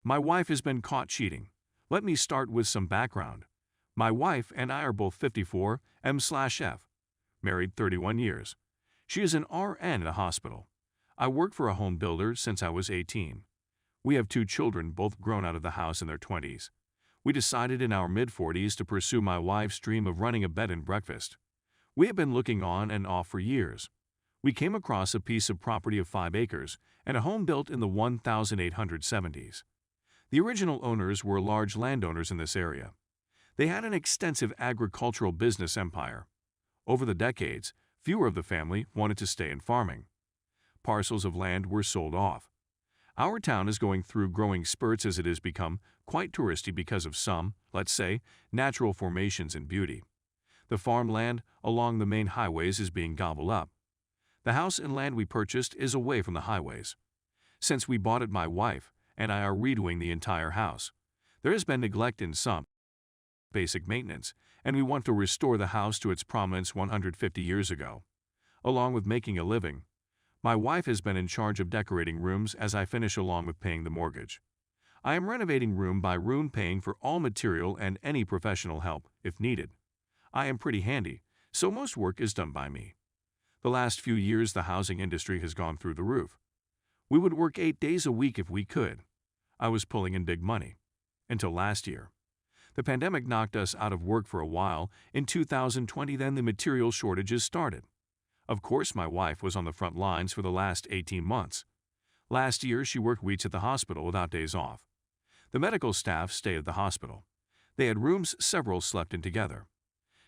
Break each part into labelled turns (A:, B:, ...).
A: My wife has been caught cheating. Let me start with some background. My wife and I are both 54 M/F, married 31 years. She is an RN at a hospital. I worked for a home builder since I was 18. We have 2 children, both grown out of the house in their 20s. We decided in our mid-40s to pursue my wife's dream of running a bed and breakfast. We have been looking on and off for years. We came across a piece of property of 5 acres and a home built in the 1870s. The original owners were large landowners in this area. They had an extensive agricultural business empire. Over the decades, fewer of the family wanted to stay in farming. Parcels of land were sold off. Our town is going through growing spurts as it has become quite touristy because of some, let's say, natural formations and beauty. The farmland along the main highways is being gobbled up. The house and land we purchased is away from the highways. Since we bought it, my wife and I are redoing the entire house. There has been neglect in some basic maintenance, and we want to restore the house to its prominence 150 years ago. Along with making a living, my wife has been in charge of decorating rooms as I finish along with paying the mortgage. I am renovating room by room, paying for all material and any professional help if needed. I am pretty handy, so most work is done by me. The last few years the housing industry has gone through the roof. We would work 8 days a week if we could. I was pulling in big money. Until last year. The pandemic knocked us out of work for a while. In 2020 then the material shortages started. Of course my wife was on the front lines for the last 18 months. Last year she worked weeks at the hospital without days off. The medical staff stayed at the hospital. They had rooms several slept in together.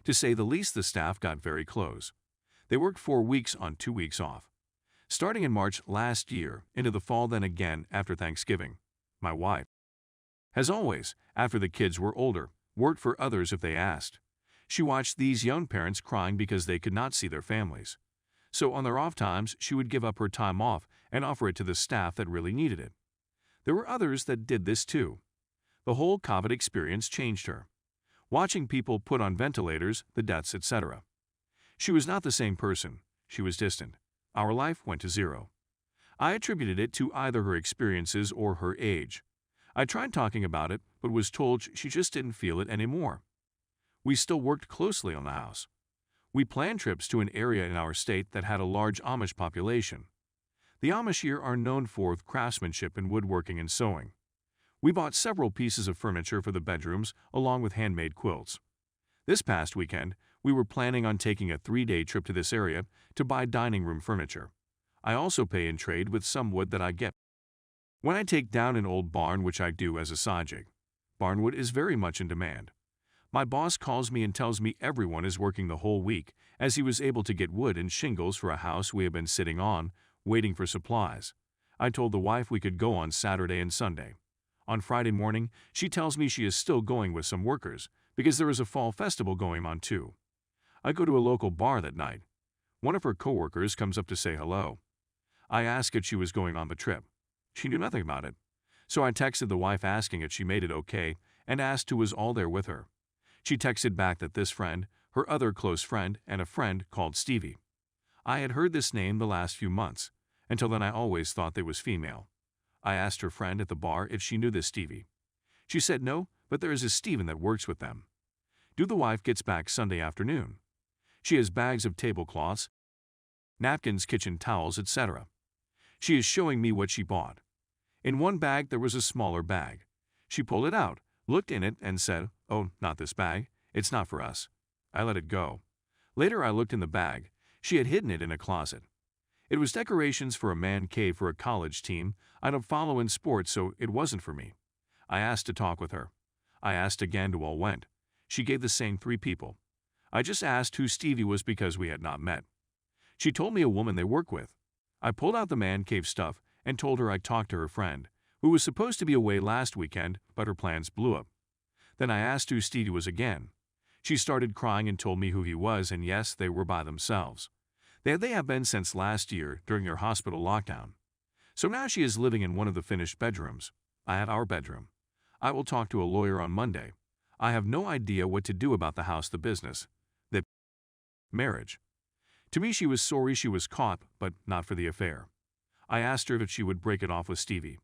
A: To say the least, the staff got very close. They worked 4 weeks on, 2 weeks off. Starting in March last year, into the fall, then again after Thanksgiving, my wife, as always, after the kids were older, worked for others if they asked. She watched these young parents crying because they could not see their families. So on their off times, she would give up her time off and offer it to the staff that really needed it. There were others that did this too. The whole COVID experience changed her. Watching people put on ventilators, the deaths, etc. She was not the same person. She was distant. Our life went to zero. I attributed it to either her experiences or her age. I tried talking about it, but was told she just didn't feel it anymore. We still worked closely on the house. We planned trips to an area in our state that had a large Amish population. The Amish here are known for craftsmanship in woodworking and sewing. We bought several pieces of furniture for the bedrooms along with handmade quilts. This past weekend, we were planning on taking a 3-day trip to this area to buy dining room furniture. I also pay in trade with some wood that I get when I take down an old barn, which I do as a side gig. Barnwood is very much in demand. My boss calls me and tells me everyone is working the whole week as he was able to get wood and shingles for a house we have been sitting on, waiting for supplies. I told the wife we could go on Saturday and Sunday. On Friday morning, she tells me she is still going with some workers because there is a fall festival going on too. I go to a local bar that night. One of her coworkers comes up to say hello. I asked if she was going on the trip. She knew nothing about it. So I texted the wife asking if she made it okay and asked who was all there with her. She texted back that this friend, her other close friend, and a friend called Stevie. I had heard this name the last few months. Until then I always thought they was female. I asked her friend at the bar if she knew this Stevie. She said no, but there is a Steven that works with them. The wife gets back Sunday afternoon. She has bags of tablecloths, napkins, kitchen towels, etc. She is showing me what she bought. In one bag there was a smaller bag. She pulled it out, looked in it, and said, "Oh, not this bag. It's not for us." I let it go. Later I looked in the bag. She had hidden it in a closet. It was decorations for a man cave for a college team. I don't follow in sports, so it wasn't for me. I asked to talk with her. I asked again to all went. She gave the same 3 people. I just asked who Stevie was because we had not met. She told me a woman they work with. I pulled out the man cave stuff and told her I talked to her friend, who was supposed to be away last weekend, but her plans blew up. Then I asked who Stevie was again. She started crying and told me who he was, and yes, they were by themselves. They have been since last year during their hospital lockdown. So now she is living in one of the finished bedrooms. I have our bedroom. I will talk to a lawyer on Monday. I have no idea what to do about the house, the business, the marriage. To me, she was sorry she was caught, but not for the affair. I asked her if she would break it off with Stevie.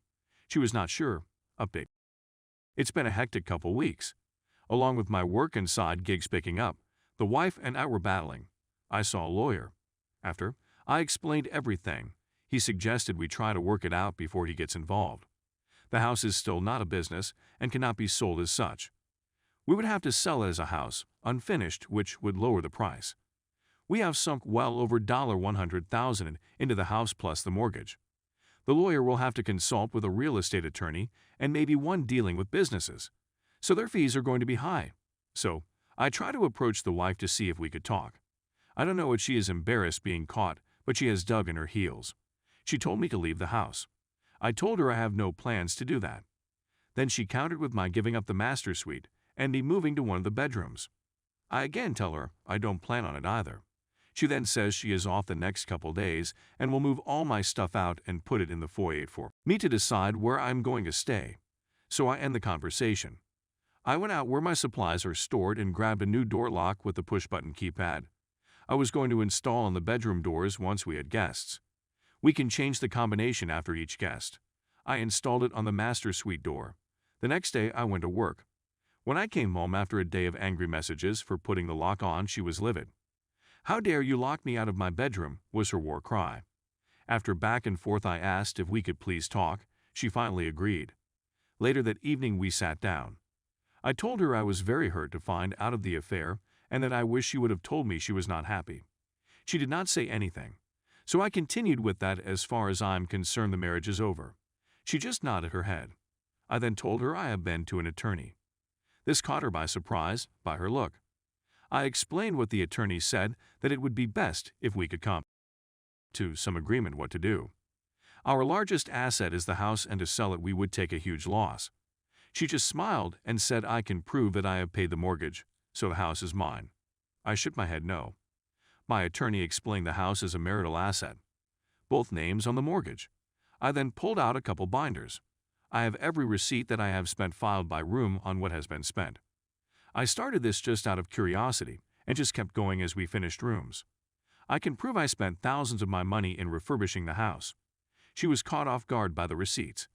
A: She was not sure. Update. It's been a hectic couple weeks. Along with my work and side gigs picking up, the wife and I were battling. I saw a lawyer. After I explained everything, he suggested we try to work it out before he gets involved. The house is still not a business and cannot be sold as such. We would have to sell it as a house, unfinished, which would lower the price. We have sunk well over $100,000 into the house plus the mortgage. The lawyer will have to consult with a real estate attorney and maybe one dealing with businesses, so their fees are going to be high. So I try to approach the wife to see if we could talk. I don't know if she is embarrassed being caught, but she has dug in her heels. She told me to leave the house. I told her I have no plans to do that. Then she countered with my giving up the master suite and me moving to one of the bedrooms. I again tell her I don't plan on it either. She then says she is off the next couple days and will move all my stuff out and put it in the foyer for me to decide where I'm going to stay. So I end the conversation. I went out where my supplies are stored and grabbed a new door lock with the push-button keypad. I was going to install on the bedroom doors once we had guests. We can change the combination after each guest. I installed it on the master suite door. The next day I went to work. When I came home after a day of angry messages for putting the lock on, she was livid. "How dare you lock me out of my bedroom?" was her war cry. After back and forth I asked if we could please talk. She finally agreed. Later that evening we sat down. I told her I was very hurt to find out of the affair and that I wish she would have told me she was not happy. She did not say anything, so I continued with that as far as I'm concerned the marriage is over. She just nodded her head. I then told her I have been to an attorney. This caught her by surprise by her look. I explained what the attorney said, that it would be best if we could come to some agreement what to do. Our largest asset is the house and to sell it we would take a huge loss. She just smiled and said I can prove that I have paid the mortgage, so the house is mine. I shook my head no. My attorney explained the house is a marital asset. Both names on the mortgage. I then pulled out a couple binders. I have every receipt that I have spent filed by room on what has been spent. I started this just out of curiosity and just kept going as we finished rooms. I can prove I spent thousands of my money in refurbishing the house. She was caught off guard by the receipts.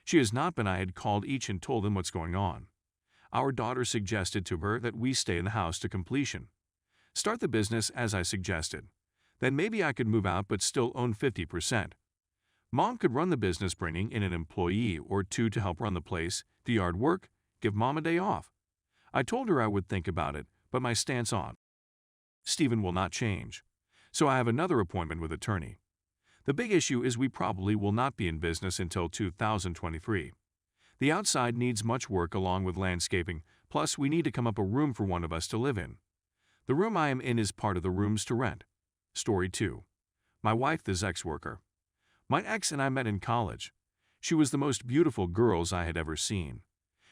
A: She has not been. I had called each and told them what's going on. Our daughter suggested to her that we stay in the house to completion. Start the business as I suggested. Then maybe I could move out but still own 50%. Mom could run the business, bringing in an employee or two to help run the place, the yard work, give Mom a day off. I told her I would think about it, but my stance on Stephen will not change. So I have another appointment with attorney. The big issue is we probably will not be in business until 2023. The outside needs much work along with landscaping, plus we need to come up a room for one of us to live in. The room I am in is part of the rooms to rent. Story 2. My wife is ex-worker. My ex and I met in college. She was the most beautiful girl I had ever seen.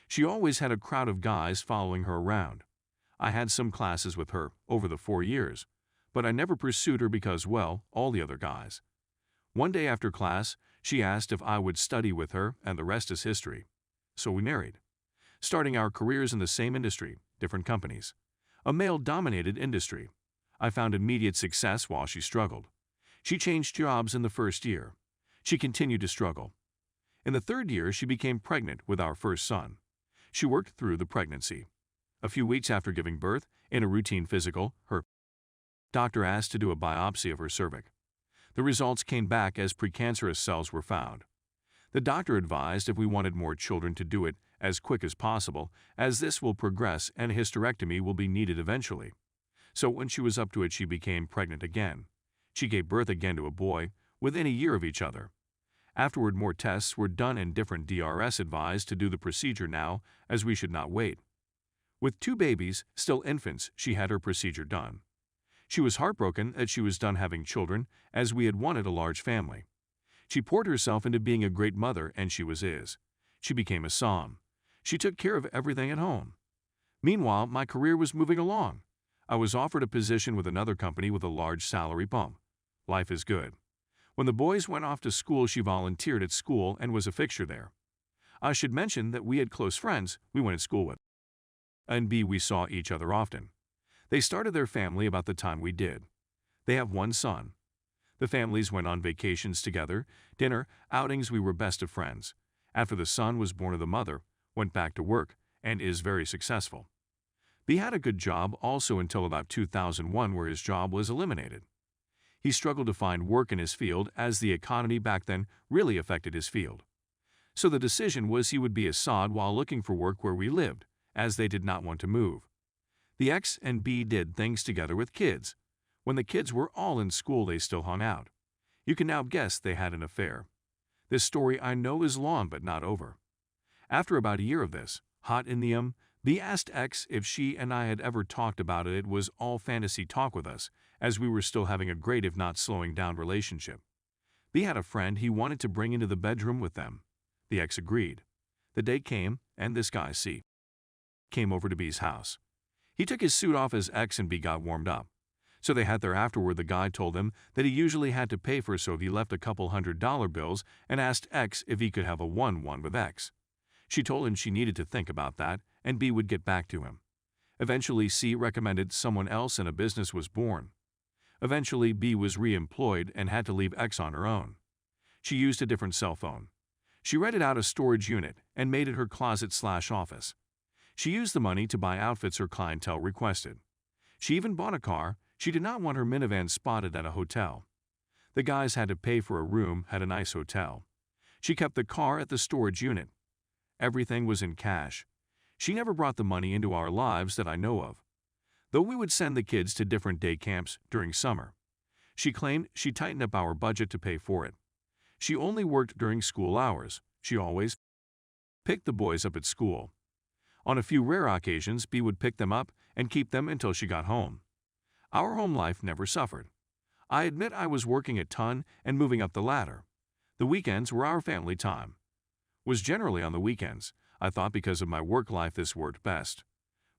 A: She always had a crowd of guys following her around. I had some classes with her over the 4 years, but I never pursued her because, well, all the other guys. One day after class, she asked if I would study with her, and the rest is history. So we married, starting our careers in the same industry, different companies. A male-dominated industry. I found immediate success while she struggled. She changed jobs in the first year. She continued to struggle. In the third year, she became pregnant with our first son. She worked through the pregnancy. A few weeks after giving birth, in a routine physical, her doctor asked to do a biopsy of her cervix. The results came back as precancerous cells were found. The doctor advised if we wanted more children to do it as quick as possible, as this will progress and a hysterectomy will be needed eventually. So when she was up to it, she became pregnant again. She gave birth again to a boy within a year of each other. Afterward, more tests were done and different DRS advised to do the procedure now, as we should not wait. With 2 babies, still infants, she had her procedure done. She was heartbroken that she was done having children, as we had wanted a large family. She poured herself into being a great mother, and she is. She became a som. She took care of everything at home. Meanwhile, my career was moving along. I was offered a position with another company with a large salary bump. Life is good. When the boys went off to school, she volunteered at school and was a fixture there. I should mention that we had close friends we went to school with. And we saw each other often. They started their family about the time we did. They have 1 son. The families went on vacations together, dinner, outings. We were best of friends. After the son was born of the mother, went back to work, and is very successful. B had a good job also until about 2001 where his job was eliminated. He struggled to find work in his field as the economy back then really affected his field. So the decision was he would be a sod while looking for work where we lived, as they did not want to move. The X and B did things together with kids. When the kids were all in school, they still hung out. You can now guess they had an affair. This story I know is long but not over. After about a year of this, hot in the B asked X if she and I had ever talked about it. It was all fantasy talk with us, as we were still having a great if not slowing down relationship. B had a friend he wanted to bring into the bedroom with them. The X agreed. The day came, and this guy, C, came over to B's house. He took his suit off as X and B got warmed up. So they had there afterward. The guy told him that he usually had to pay for, so he left a couple $100 bills and asked X if he could have a 1-1 with X. She told him she needed to think about that, and B would get back to him. Eventually, C recommended someone else and a business was born. Eventually, B was re-employed and had to leave X on her own. She used a different cell phone. She rented out a storage unit and made it her closet/office. She used the money to buy outfits her clientele requested. She even bought a car. She did not want her minivan spotted at a hotel. The guys had to pay for a room at a nice hotel. She kept the car at the storage unit. Everything was in cash. She never brought the money into our lives that I know of, though we would send the kids to different day camps during summer. She claimed she tightened up our budget to pay for it. She only worked during school hours. She always picked the boys up at school. On a few rare occasions, B would pick them up and keep them until she got home. Our home life never suffered. I admit I was working a ton and moving up the ladder. The weekends were our family time. Was generally on the weekends. I thought because of my work life this worked best.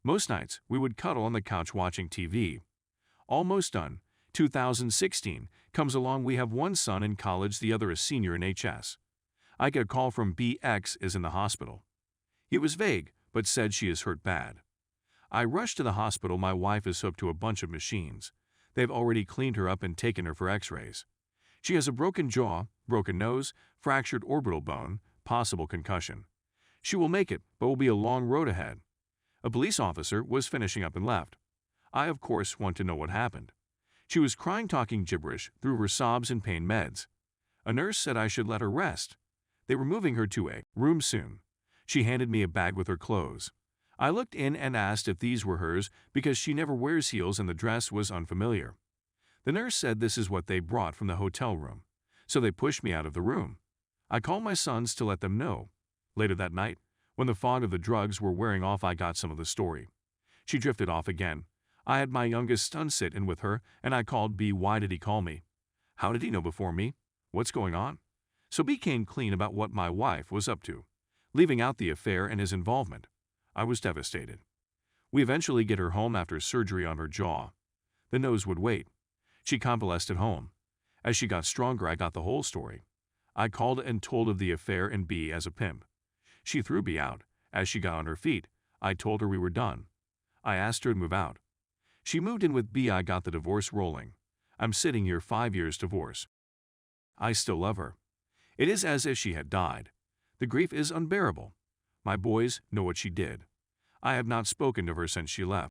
A: Most nights, we would cuddle on the couch watching TV. Almost done. 2016 comes along. We have one son in college, the other a senior in HS. I get a call from BX is in the hospital. It was vague, but said she is hurt bad. I rushed to the hospital. My wife is hooked to a bunch of machines. They've already cleaned her up and taken her for x-rays. She has a broken jaw, broken nose, fractured orbital bone, possible concussion. She will make it, but will be a long road ahead. A police officer was finishing up and left. I, of course, want to know what happened. She was crying, talking gibberish through her sobs and pain meds. A nurse said I should let her rest. They were moving her to a room soon. She handed me a bag with her clothes. I looked in and asked if these were hers because she never wears heels and the dress was unfamiliar. The nurse said this is what they brought from the hotel room, so they pushed me out of the room. I called my sons to let them know. Later that night, when the fog of the drugs were wearing off, I got some of the story. She drifted off again. I had my youngest son sit in with her, and I called B. Why did he call me? How did he know before me? What's going on? So B came clean about what my wife was up to, leaving out the affair and his involvement. I was devastated. We eventually get her home after surgery on her jaw. The nose would wait. She convalesced at home. As she got stronger, I got the whole story. I called and told of the affair and B as a pimp. She threw B out. As she got on her feet, I told her we were done. I asked her to move out. She moved in with B. I got the divorce rolling. I'm sitting here 5 years divorce. I still love her. It is as if she had died. The grief is unbearable. My boys know what she did. I have not spoken to her since she left.